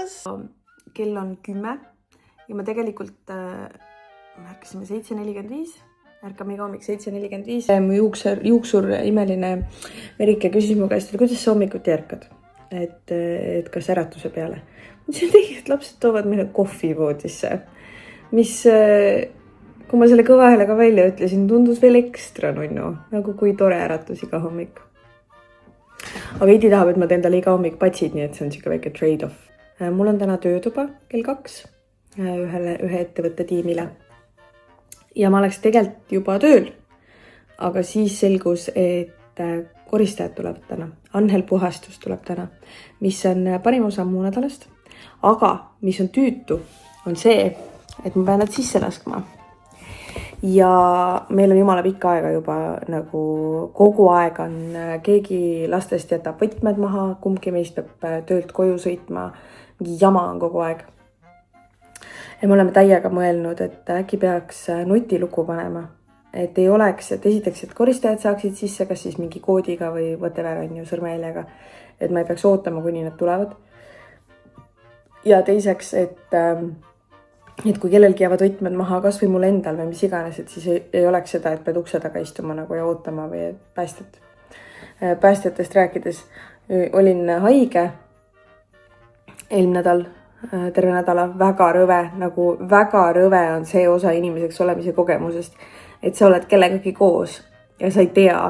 taas. Kell on 10 ja ma tegelikult ärkasime 7:45. Ärkame iga hommik 7:45. Mu juuksur imeline Merike küsis mu käest, et kuidas sa hommikuti ärkad? Et kas äratuse peale? Ma ütlesin tegi, et lapsed toovad meile kohvi voodisse. Mis, kui ma selle kõva häälega välja ütlesin, tundus veel ekstra nunnu. Nagu kui tore äratus iga hommik. Aga Edi tahab, et ma teen talle iga hommik patsid, nii et see on siuke väike trade-off. Mul on täna töötuba kell 2 ühe ettevõtte tiimile. Ja ma oleks tegelikult juba tööl. Aga siis selgus, et koristajad tulevad täna. Anhel puhastus tuleb täna, mis on parim osa mu nädalast. Aga mis on tüütu, on see, et ma pean nad sisse laskma. Ja meil on jumala pikka aega juba nagu kogu aeg on keegi lastest jätab võtmed maha, kumbki meist peab töölt koju sõitma, mingi jama on kogu aeg. Ja me oleme täiega mõelnud, et äkki peaks nutiluku panema, et ei oleks, et esiteks, et koristajad saaksid sisse, kas siis mingi koodiga või whatever on ju sõrmejäljega, et ma ei peaks ootama, kuni nad tulevad. Ja teiseks, et kui kellelgi jäävad võtmed maha, kas või mul endal või mis iganes, et siis ei oleks seda, et pead ukse taga istuma nagu ja ootama või päästjatest rääkides. Olin haige eelmine nädal, terve nädala, väga rõve on see osa inimeseks olemise kogemusest, et sa oled kellegagi koos ja sa ei tea.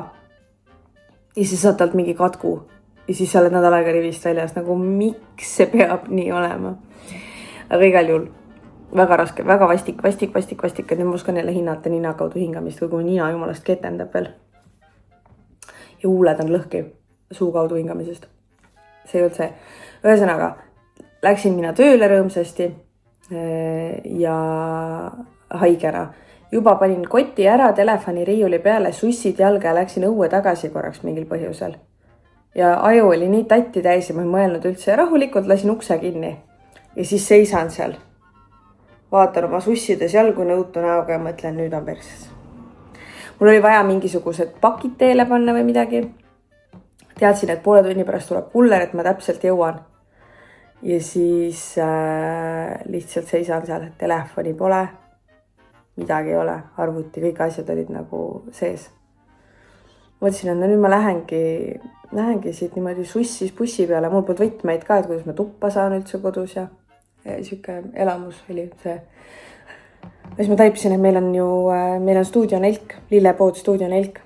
Ja siis saad talt mingi katku ja siis sa oled nädal aega rivist väljas, nagu miks see peab nii olema. Aga igal juhul väga raske, väga vastik, et nüüd ma oskan jälle hinnata nina kaudu hingamist, kui nina jumalast ketendab veel. Ja huuled on lõhki suu kaudu hingamisest. See ei olnud see. Ühesõnaga, läksin mina tööle rõõmsasti ja haigena. Juba panin koti ära telefoni riiuli peale, sussid jalga ja läksin õue tagasi korraks mingil põhjusel. Ja aju oli nii tatti täis ja ma ei mõelnud üldse. Rahulikult lasin ukse kinni ja siis seisan seal. Vaatan oma sussides jalgu nõutu näoga ja mõtlen, nüüd on perses. Mul oli vaja mingisugused pakid teele panna või midagi. Teadsin, et poole tunni pärast tuleb kuller, et ma täpselt jõuan. Ja siis lihtsalt seisan seal, et telefoni pole. Midagi ei ole, arvuti, kõik asjad olid nagu sees. Mõtlesin, et nüüd ma lähengi siit niimoodi sussis bussi peale. Mul polnud võtmeid ka, et kuidas ma tuppa saan üldse kodus ja siuke elamus oli see. Ja siis ma taipisin, et meil on Stuudio Nelk, lillepood Stuudio Nelk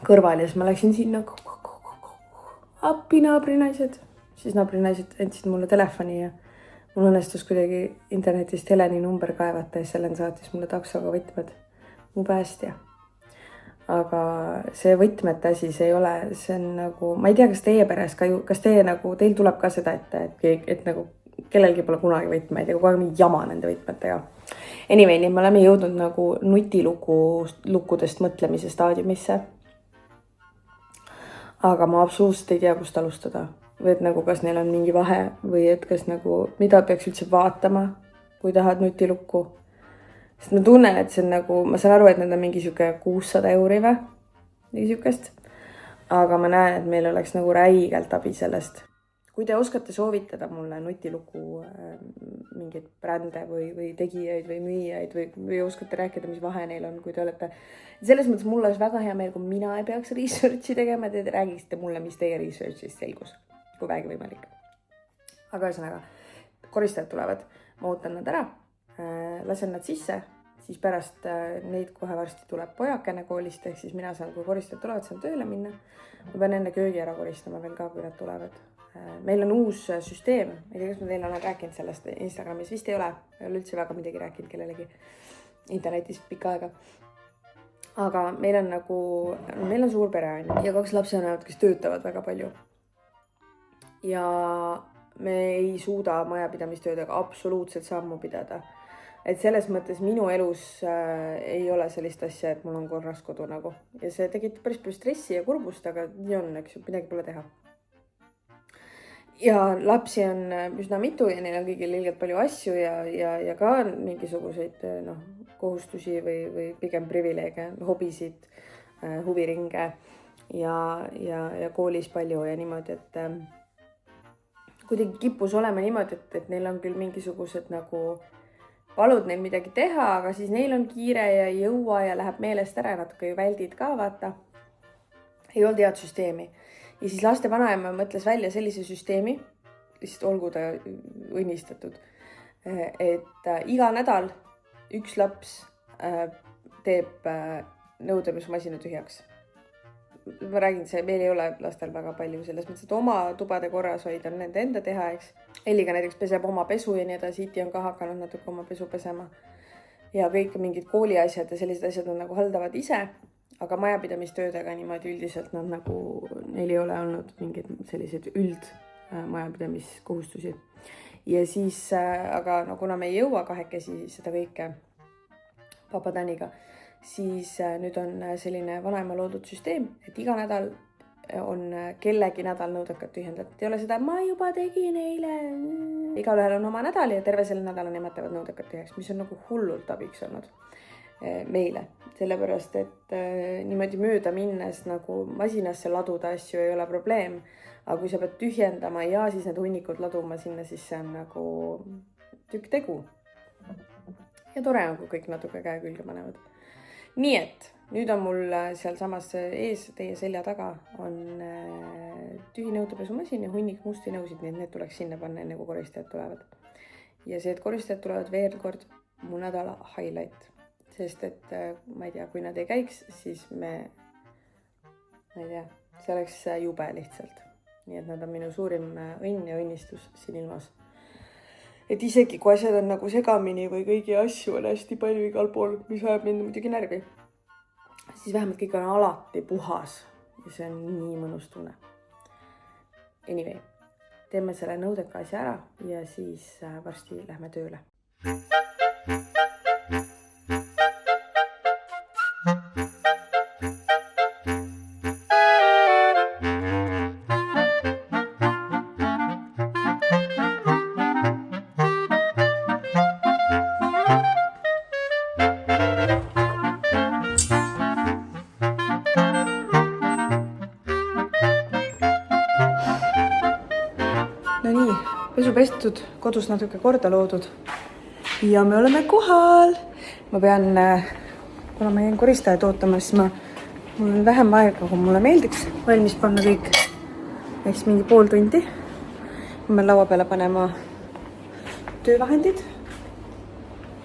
kõrval ja siis ma läksin sinna appi naabrinaised. Siis naabrinaised andsid mulle telefoni ja mul õnnestus kuidagi internetist Heleni number kaevata ja Helen saatis mulle taksoga võtmed. Mu päästja. Aga see võtmete asi, see ei ole, see on nagu, ma ei tea, kas teie peres ka ju, kas teil tuleb ka seda, et nagu kellelgi pole kunagi võtmeid ja kogu aeg mingi jama nende võtmetega. Anyway, nii me oleme jõudnud nagu nutilukudest mõtlemise staadiumisse. Aga ma absoluutselt ei tea, kust alustada. Või et nagu kas neil on mingi vahe või et kas nagu, mida peaks üldse vaatama, kui tahad nutilukku. Sest ma tunnen, et see on nagu, ma saan aru, et need on mingi siuke 600 euri või mingi siukest. Aga ma näen, et meil oleks nagu räigelt abi sellest. Kui te oskate soovitada mulle nutiluku mingeid brände või tegijaid või müüjaid või oskate rääkida, mis vahe neil on, kui te olete. Selles mõttes mulle oleks väga hea meel, kui mina ei peaks researchi tegema, te räägiksite mulle, mis teie researchist selgus, kui väegi võimalik. Aga ühesõnaga, koristajad tulevad, ma ootan nad ära, lasen nad sisse, siis pärast neid kohe varsti tuleb pojakene koolist, ehk siis mina saan, kui koristajad tulevad, saan tööle minna. Ma pean enne köögi ära koristama veel ka, kui nad tulevad. Meil on uus süsteem, ei tea, kas ma teile olen rääkinud sellest Instagramis, vist ei ole üldse väga midagi rääkinud kellelegi internetis pikka aega. Aga meil on suur pere ja 2 lapsevanemat, kes töötavad väga palju. Ja me ei suuda majapidamistöödega absoluutselt sammu pidada. Et selles mõttes minu elus ei ole sellist asja, et mul on korras kodu nagu. Ja see tekitab päris palju stressi ja kurbust, aga nii on, eks ju, midagi pole teha. Ja lapsi on üsna mitu ja neil on kõigil ilgelt palju asju ja ka mingisuguseid kohustusi või pigem privileege, hobisid, huviringe ja koolis palju ja niimoodi, et kuidagi kippus olema niimoodi, et neil on küll mingisugused nagu palud neil midagi teha, aga siis neil on kiire ja ei jõua ja läheb meelest ära, natuke ju väldid ka, vaata. Ei olnud head süsteemi. Ja siis laste vanaema mõtles välja sellise süsteemi, lihtsalt olgu ta õnnistatud, et iga nädal üks laps teeb nõudepesumasina tühjaks. Ma räägin, meil ei ole lastel väga palju selles mõttes, et oma tubade korras hoida on nende enda teha, eks. Elliga näiteks peseb oma pesu ja nii edasi, Iti on ka hakanud natuke oma pesu pesema. Ja kõik mingid kooliasjad ja sellised asjad nad nagu haldavad ise, aga majapidamistöödega niimoodi üldiselt nad nagu, neil ei ole olnud mingid sellised majapidamiskohustusi. Ja siis, aga no kuna me ei jõua kahekesi seda kõike Papa Täniga, siis nüüd on selline vanaema loodud süsteem, et iga nädal on kellegi nädal nõudekad tühjendatud. Ei ole seda, ma juba tegin eile. Igal ühel on oma nädal ja terve selle nädala nemad teevad nõudekad tühjaks, mis on nagu hullult abiks olnud meile. Sellepärast, et niimoodi mööda minnes nagu masinasse laduda asju ei ole probleem. Aga kui sa pead tühjendama ja siis need hunnikud laduma sinna, siis see on nagu tükk tegu. Ja tore on, kui kõik natuke käe külge panevad. Nii et nüüd on mul seal samas ees teie selja taga on tühi nõudepesumasin ja hunnik musti nõusid, nii et need tuleks sinna panna enne kui koristajad tulevad. Ja see, et koristajad tulevad veel kord mu nädala highlight, sest et ma ei tea, kui nad ei käiks, siis ma ei tea, see oleks jube lihtsalt. Nii et nad on minu suurim õnn ja õnnistus siin ilmas. Et isegi kui asjad on nagu segamini või kõigi asju on hästi palju igal pool, mis ajab mind muidugi närvi, siis vähemalt kõik on alati puhas ja see on nii mõnus tunne. Anyway, teeme selle nõudeka asja ära ja siis varsti lähme tööle. No nii, pesu pestud, kodus natuke korda loodud ja me oleme kohal. Ma pean, kuna ma jäin koristajat ootama, siis mul on vähem aega, kui mulle meeldiks valmis panna kõik. Eks mingi pool tundi. Ma pean laua peale panema töövahendid.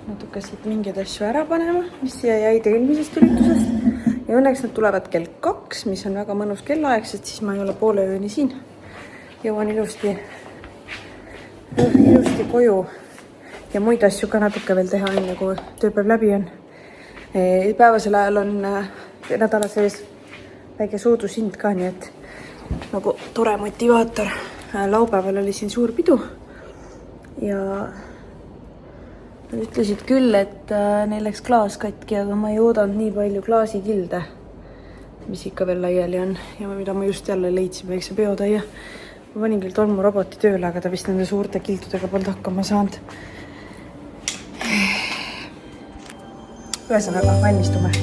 Natuke siit mingeid asju ära panema, mis siia jäid eelmisest üritusest. Ja õnneks nad tulevad kell 2, mis on väga mõnus kellaaeg, sest siis ma ei ole poole ööni siin. Jõuan ilusti koju ja muid asju ka natuke veel teha, enne kui tööpäev läbi on. Päevasel ajal on nädala sees väike soodushind ka, nii et nagu tore motivaator. Laupäeval oli siin suur pidu ja nad ütlesid küll, et neil läks klaas katki, aga ma ei oodanud nii palju klaasikilde, mis ikka veel laiali on ja mida ma just jälle leidsin väikse peotäie. Ma panin küll tolmuroboti tööle, aga ta vist nende suurte kiltudega polnud hakkama saanud. Ühesõnaga, valmistume.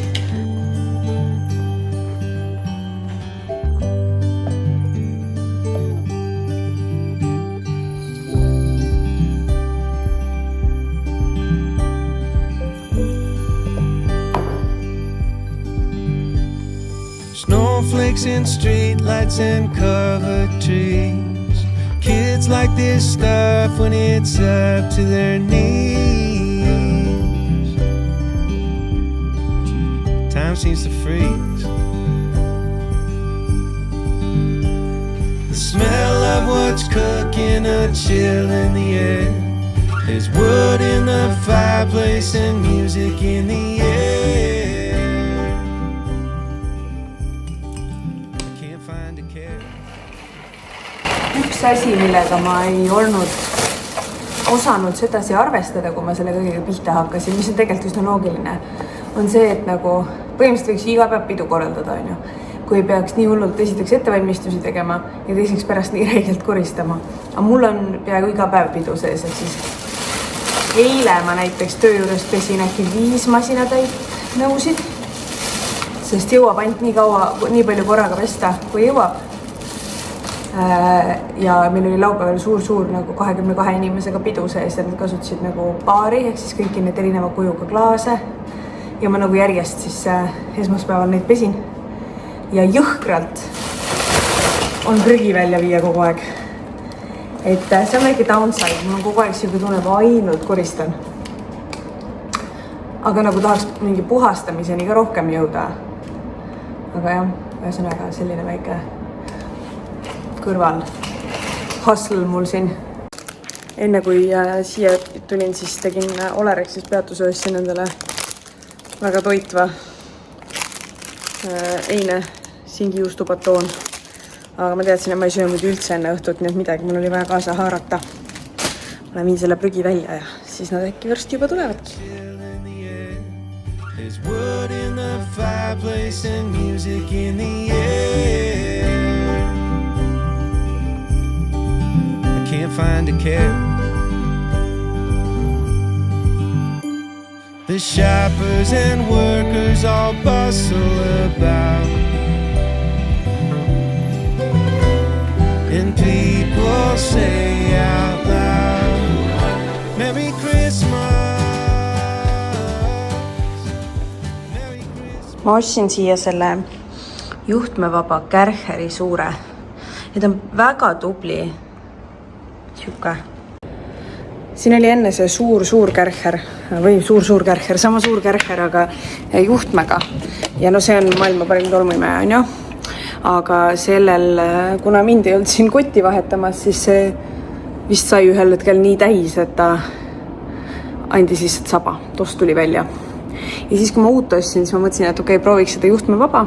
Snowflakes and streetlights and covered trees. Kids like this stuff when it's up to their knees. Time seems to freeze. The smell of what's cooking, a chill in the air. There's wood in the fireplace and music in the air. Üks asi, millega ma ei olnud osanud sedasi arvestada, kui ma selle kõigega pihta hakkasin, mis on tegelikult üsna loogiline, on see, et nagu põhimõtteliselt võiks iga päev pidu korraldada, on ju. Kui peaks nii hullult esiteks ettevalmistusi tegema ja teiseks pärast nii räigelt koristama. Aga mul on peaaegu iga päev pidu sees, et siis eile ma näiteks töö juures pesin äkki 5 masinatäit nõusid, sest jõuab ainult nii palju korraga pesta, kui jõuab. ja meil oli laupäeval suur nagu 22 inimesega pidu sees ja nad kasutasid nagu baari ehk siis kõiki neid erineva kujuga klaase. Ja ma nagu järjest siis esmaspäeval neid pesin. Ja jõhkralt on prügi välja viia kogu aeg. Et see on väike downside, mul on kogu aeg siuke tunne, ma ainult koristan. Aga nagu tahaks mingi puhastamiseni ka rohkem jõuda. Aga jah, ühesõnaga selline väike kõrval hustle mul siin. Enne kui siia tulin, siis tegin Olerexis peatuse, ostsin endale väga toitva eine singijuustubatoon. Aga ma teadsin, et ma ei söö muidu üldse enne õhtut, nii et midagi mul oli vaja kaasa haarata. Ma viin selle prügi välja ja siis nad äkki varsti juba tulevadki. There's wood in the fireplace and music in the air. I can't find a care. The shoppers and workers all bustle about. And people say out loud, Merry Christmas. Merry Christmas. Ma ostsin siia selle juhtmevaba Kärcheri suure. Ja ta on väga tubli. Siuke. Siin oli enne see suur Kärcher või suur Kärcher, sama suur Kärcher, aga juhtmega. Ja no see on maailma parim tolmuimeja, on ju. Aga sellel, kuna mind ei olnud siin kotti vahetamas, siis see vist sai ühel hetkel nii täis, et ta andis lihtsalt saba. Tost tuli välja. Ja siis, kui ma uut ostsin, siis ma mõtlesin, et okei, prooviks seda juhtme vaba.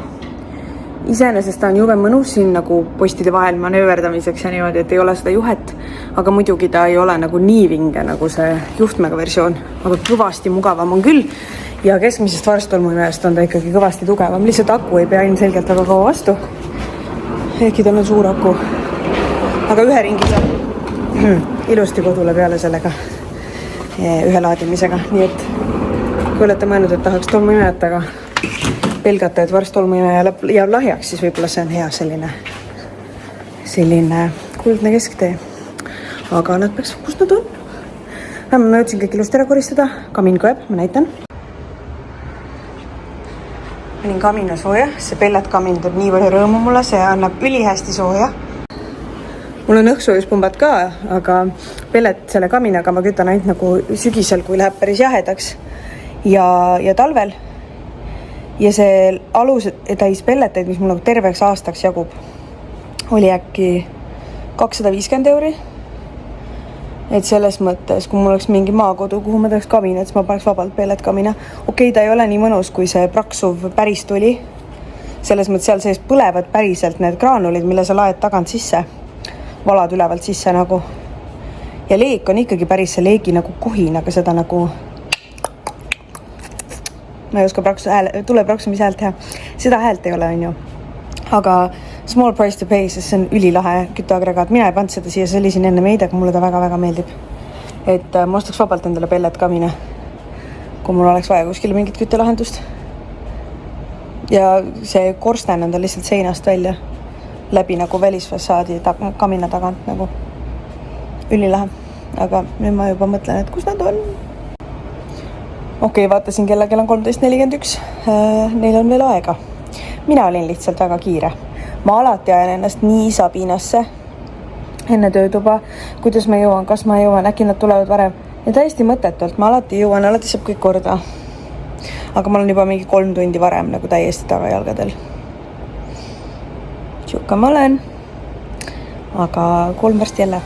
Iseenesest ta on jube mõnus siin nagu postide vahel manööverdamiseks ja niimoodi, et ei ole seda juhet. Aga muidugi ta ei ole nagu nii vinge nagu see juhtmega versioon. Aga kõvasti mugavam on küll. Ja keskmisest varstolmuimejast on ta ikkagi kõvasti tugevam. Lihtsalt aku ei pea ilmselgelt väga kaua vastu. Ehkki tal on suur aku. Aga ühe ringi saab ilusti kodule peale sellega ühe laadimisega. Nii et kui olete mõelnud, et tahaks tolmuimejat, aga pelgata, et varstolmuimeja jääb lahjaks, siis võib-olla see on hea selline kuldne kesktee. Aga nad peaks, kus nad on? Ma jõudsin kõik ilusti ära koristada. Kamin kööb, ma näitan. Panin kamina sooja, see pelletkamin teeb nii palju rõõmu mulle, see annab ülihästi sooja. Mul on õhksoojuspunbad ka, aga pellet selle kaminaga ma kütan ainult nagu sügisel, kui läheb päris jahedaks ja talvel. Ja see alus täis pelleteid, mis mul nagu terveks aastaks jagub, oli äkki 250 €. Et selles mõttes, kui mul oleks mingi maakodu, kuhu ma tahaks kamina, siis ma paneks vabalt pellet kamina. Okei, ta ei ole nii mõnus, kui see praksuv päris tuli. Selles mõttes seal sees põlevad päriselt need graanulid, mille sa laed tagant sisse. Valad ülevalt sisse nagu. Ja leek on ikkagi päris see leegi nagu kohin, aga seda nagu... Ma ei oska tule praksumise häält teha. Seda häält ei ole, on ju. Aga small price to pay, sest see on ülilahe kütteagregaat. Mina ei pannud seda siia, see oli siin enne meid, aga mulle ta väga-väga meeldib. Et ma ostaks vabalt endale pellet kamina, kui mul oleks vaja kuskil mingit küttelahendust. Ja see korsten on ta lihtsalt seinast välja, läbi nagu välisfassaadi kamina tagant nagu ülilahe. Aga nüüd ma juba mõtlen, et kus nad on. Okei, vaatasin kell on 13:41. Neil on veel aega. Mina olin lihtsalt väga kiire. Ma alati ajan ennast nii sabinasse enne töötuba, kuidas ma jõuan, kas ma jõuan, äkki nad tulevad varem. Ja täiesti mõtetult, ma alati jõuan, alati saab kõik korda. Aga ma olen juba mingi 3 tundi varem nagu täiesti tagajalgadel. Siuka ma olen. Aga 3 varsti jälle.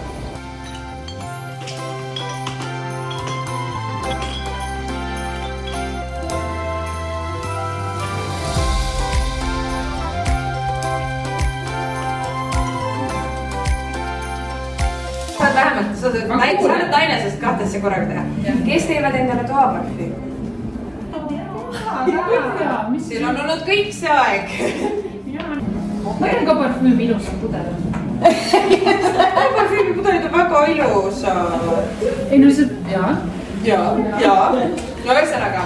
Sa oled naine, sest 2 asja korraga teha. Kes teevad endale toaparfi? Siin on olnud kõik see aeg. Ma ei ole ka parfüümi ilusam pudel. Parfüümi pudelid on väga ilusad. Ei no lihtsalt, jaa. Jaa. No ühesõnaga,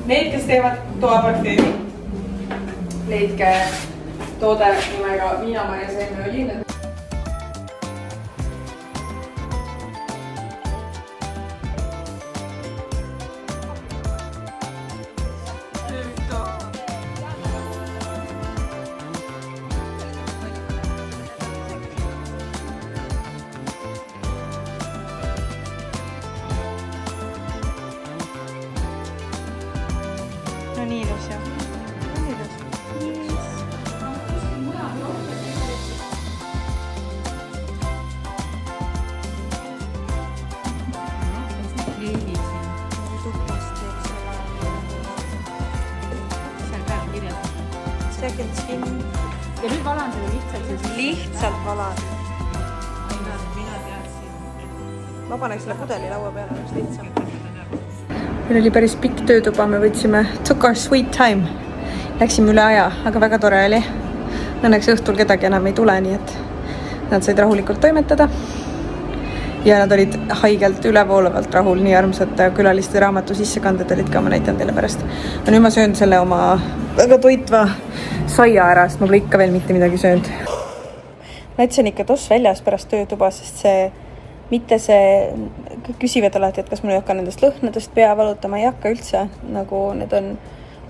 need, kes teevad toaparfüümi, leidke toode nimega Viinamaja seemneõli. second skin. ja nüüd valan selle lihtsalt siis. Lihtsalt valan. Mina teadsin. Ma paneks selle pudeli laua peale, oleks lihtsam. Meil oli päris pikk töötuba, me võtsime took our sweet time. Läksime üle aja, aga väga tore oli. Õnneks õhtul kedagi enam ei tule, nii et nad said rahulikult toimetada. Ja nad olid haigelt ülevoolavalt rahul, nii armsad külaliste raamatu sissekanded olid ka, ma näitan teile pärast. Nüüd ma söön selle oma väga toitva saia ära, sest ma pole ikka veel mitte midagi söönud. Ma ütlesin ikka toss väljas pärast töötuba, sest mitte see, küsivad alati, et kas mul ei hakka nendest lõhnadest pea valutama, ei hakka üldse. Nagu need on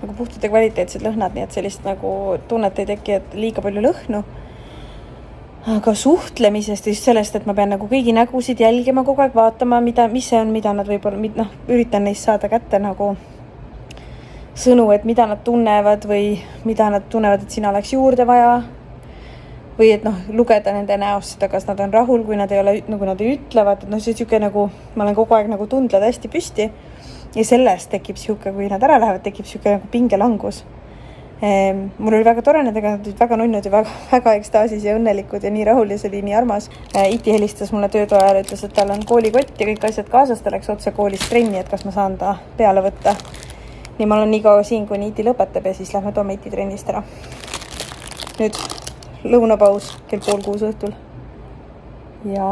nagu puhtad ja kvaliteetsed lõhnad, nii et sellist nagu tunnet ei teki, et liiga palju lõhnu. Aga suhtlemisest ja just sellest, et ma pean nagu kõigi nägusid jälgima kogu aeg, vaatama, mis see on, mida nad võib-olla, üritan neist saada kätte nagu sõnu, et mida nad tunnevad või mida nad tunnevad, et sina oleks juurde vaja. Või et lugeda nende näost seda, kas nad on rahul, kui nad ei ole, nagu nad ei ütlevad, et see siuke nagu, ma olen kogu aeg nagu tundled hästi püsti ja sellest tekib siuke, kui nad ära lähevad, tekib siuke nagu pingelangus. Mul oli väga tore nendega, nad olid väga nunnud ja väga ekstaasis ja õnnelikud ja nii rahul ja see oli nii armas. Iti helistas mulle töötoa ajal, ütles, et tal on koolikott ja kõik asjad kaasas, ta läks otse koolist trenni, et kas ma saan ta peale võtta. Nii ma olen nii kaua siin, kuni Iti lõpetab ja siis lähme toome Iti trennist ära. Nüüd lõunapaus kell 5:30 õhtul. Ja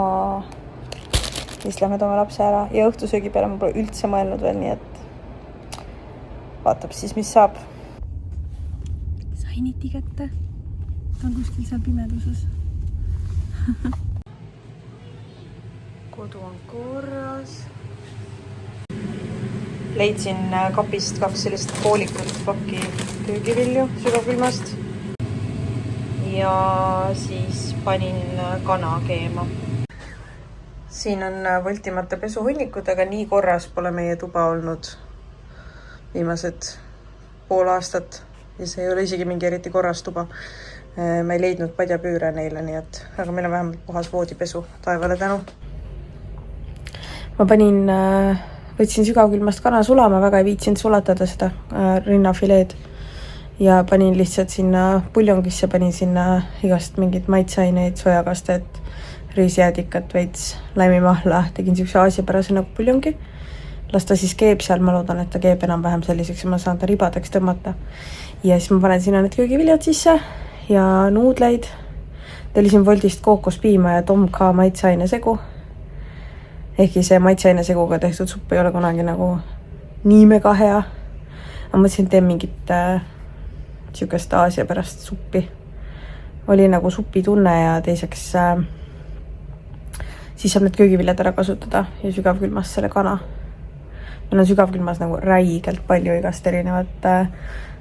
siis lähme toome lapse ära ja õhtusöögi peale ma pole üldse mõelnud veel, nii et vaatab siis, mis saab. Sain Iti kätte. Ta on kuskil seal pimeduses. Kodu on korras. Leidsin kapist 2 sellist poolikut pakki köögivilju sügavkülmast. Ja siis panin kana keema. Siin on võltimata pesuhunnikud, aga nii korras pole meie tuba olnud viimased pool aastat. Ja see ei ole isegi mingi eriti korras tuba. Ma ei leidnud padjapüüre neile, nii et, aga meil on vähemalt puhas voodipesu, taevale tänu. Ma võtsin sügavkülmast kana sulama, väga ei viitsinud sulatada seda rinnafileed. Ja panin lihtsalt sinna puljongisse, panin sinna igast mingid maitseaineid, sojakastet, riisijäädikat, veits laimimahla. Tegin siukse aasiapärase nagu puljongi. Las ta siis keeb seal, ma loodan, et ta keeb enam vähem selliseks ja ma saan ta ribadeks tõmmata. Ja siis ma panen sinna need köögiviljad sisse ja nuudleid. Tellisin Woldist kookospiima ja tomka maitseaine segu. Ehkki see maitseaine seguga tehtud supp ei ole kunagi nagu nii mega hea. Ma mõtlesin, et teen mingit siukest Aasia pärast suppi. Oli nagu supi tunne ja teiseks siis saab need köögiviljad ära kasutada ja sügavkülmas selle kana. Meil on sügavkülmas nagu räigelt palju igast erinevat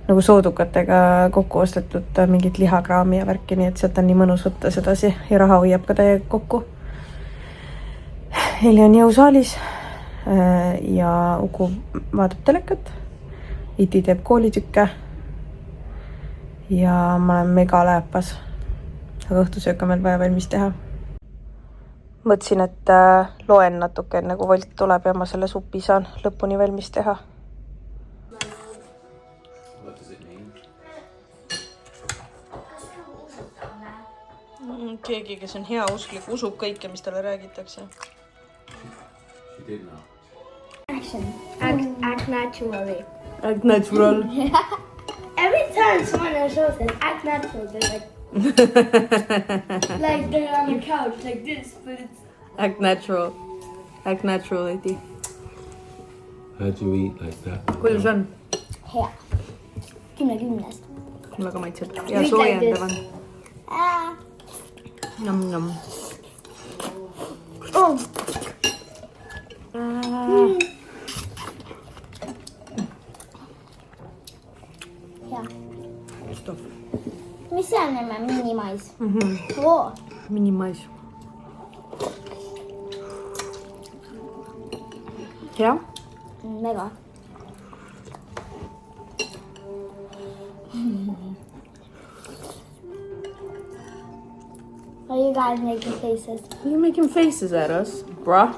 nagu soodukatega kokku ostetud mingit lihakraami ja värki, nii et sealt on nii mõnus võtta sedasi ja raha hoiab ka täiega kokku. Heli on jõusaalis ja Uku vaatab telekat. Iti teeb koolitükke ja ma olen mega läpas. Aga õhtusöök on meil vaja valmis teha. Mõtlesin, et loen natuke enne kui Wolt tuleb ja ma selle supi saan lõpuni valmis teha. Keegi, kes on hea usklik, usub kõike, mis talle räägitakse. Action. Act naturally. Act natural. Every time someone else says act natural, they're like, like they're on the couch like this, but it's Act natural. Act natural, Iti. How'd you eat like that? Kuidas on? hea. 10/10. Väga maitseb. Ja soojendav on. Nom. Oh. Hea. Stop. Mis see on emme? Minimais? Oo. Minimais. Hea? Mega. Why are you guys making faces? You're making faces at us, bruh.